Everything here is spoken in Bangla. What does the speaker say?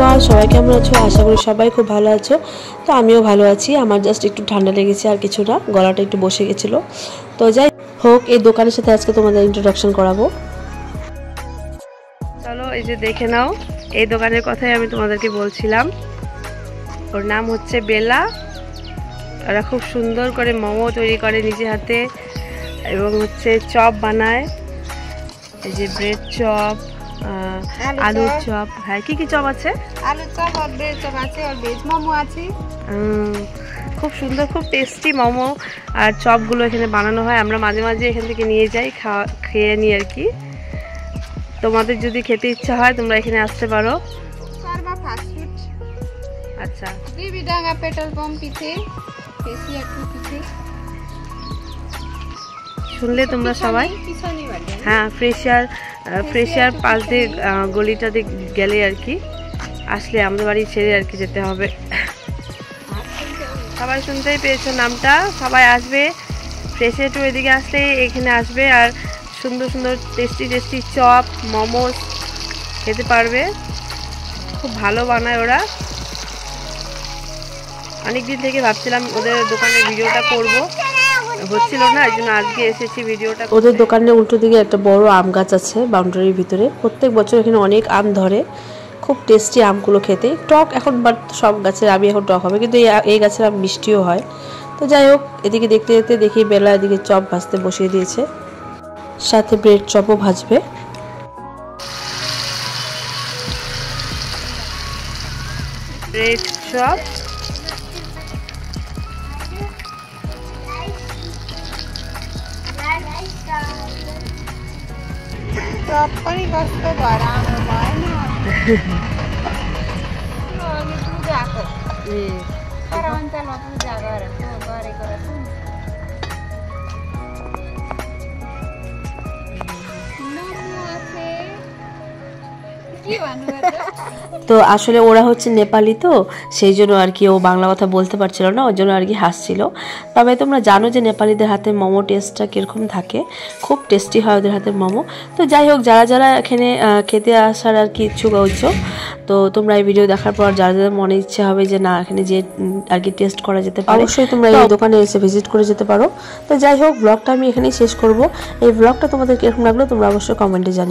এভরিওয়ান, সবাই কেমন আছো? আশা করি সবাই খুব ভালো আছো। তো আমিও ভালো আছি। আমার জাস্ট একটু ঠান্ডা লেগেছে আর কিছু না, গলাটা একটু বসে গেছিলো। তো যাই হোক, এই দোকানের সাথে আজকে তোমাদের ইন্ট্রোডাকশন করাবো। চলো এই যে দেখে নাও, এই দোকানের কথাই আমি তোমাদেরকে বলছিলাম। ওর নাম হচ্ছে বেলা। ওরা খুব সুন্দর করে মোমো তৈরি করে নিজে হাতে, এবং হচ্ছে চপ বানায়। এই যে ব্রেড চপ, আলুর চপ। হ্যাঁ, কি কি চপ আছে? আলুর চপ আর ব্রেড চপ আছে, আর ভেজ মোমো আছে। খুব সুন্দর, খুব টেস্টি মোমো আর চপগুলো এখানে বানানো হয়। আমরা মাঝে মাঝে এখান থেকে নিয়ে যাই, খেয়ে নিই আর কি। তোমাদের যদি খেতে ইচ্ছা হয় তোমরা এখানে আসতে পারো। সারবা ফাস্টফুড। আচ্ছা, বিবিডাঙ্গা পেট্রোল পাম্প পিছে, বেশি একটু পিছে। শুনলে তোমরা সবাই? হ্যাঁ, ফ্রেশিয়ার পাশ দিয়ে গলিটাতে গেলে আর কি, আসলে আমাদের বাড়ি ছেড়ে আর কি যেতে হবে। সবাই শুনতেই পেয়েছো নামটা, সবাই আসবে। ফ্রেশিয়ার টু এদিকে আসলে এখানে আসবে, আর সুন্দর সুন্দর টেস্টি টেস্টি চপ মোমোস খেতে পারবে। খুব ভালো বানায় ওরা। অনেকদিন থেকে ভাবছিলাম ওদের দোকানের ভিডিওটা করব, হচ্ছিল না, এই জন্য আজকে এসেছি ভিডিওটা। ওদের দোকানের উল্টো দিকে একটা বড় আম গাছ আছে বাউন্ডারির ভিতরে। প্রত্যেক বছর এখানে অনেক আম ধরে। খুব টেস্টি আমগুলো খেতে, টক এখন, বাট সব গাছের আমই এখন টক হবে, কিন্তু এই গাছের আম মিষ্টিও হয়। তো যাই হোক, এদিকে দেখতে দেখতে দেখি বেলা এদিকে চপ ভাজতে বসিয়ে দিয়েছে, সাথে ব্রেড চপও ভাজবে। ব্রেড চপ, चप पनि कस्तो भराम्रो भएन। अनि पूजाको तर अञ्चलमा पूजा गरेको रहेछु। তো আসলে ওরা হচ্ছে নেপালি, তো সেই জন্য আর কি ও বাংলা কথা বলতে পারছিল না, ওর জন্য আর কি হাসছিল। তবে তোমরা জানো যে নেপালিদের হাতে মোমো টেস্টটা কীরকম থাকে, খুব টেস্টি হয় ওদের হাতের মোমো। তো যাই হোক, যারা যারা এখানে খেতে আসার আর কি ইচ্ছুক হচ্ছ, তো তোমরা এই ভিডিও দেখার পর যারা যারা মনে ইচ্ছে হবে যে না এখানে যে আর কি টেস্ট করা যেতে পারে, অবশ্যই তোমরা এই দোকানে এসে ভিজিট করে যেতে পারো। তো যাই হোক, ব্লগটা আমি এখানেই শেষ করব। এই ব্লগটা তোমাদের কীরকম লাগলো তোমরা অবশ্যই কমেন্টে জানিও।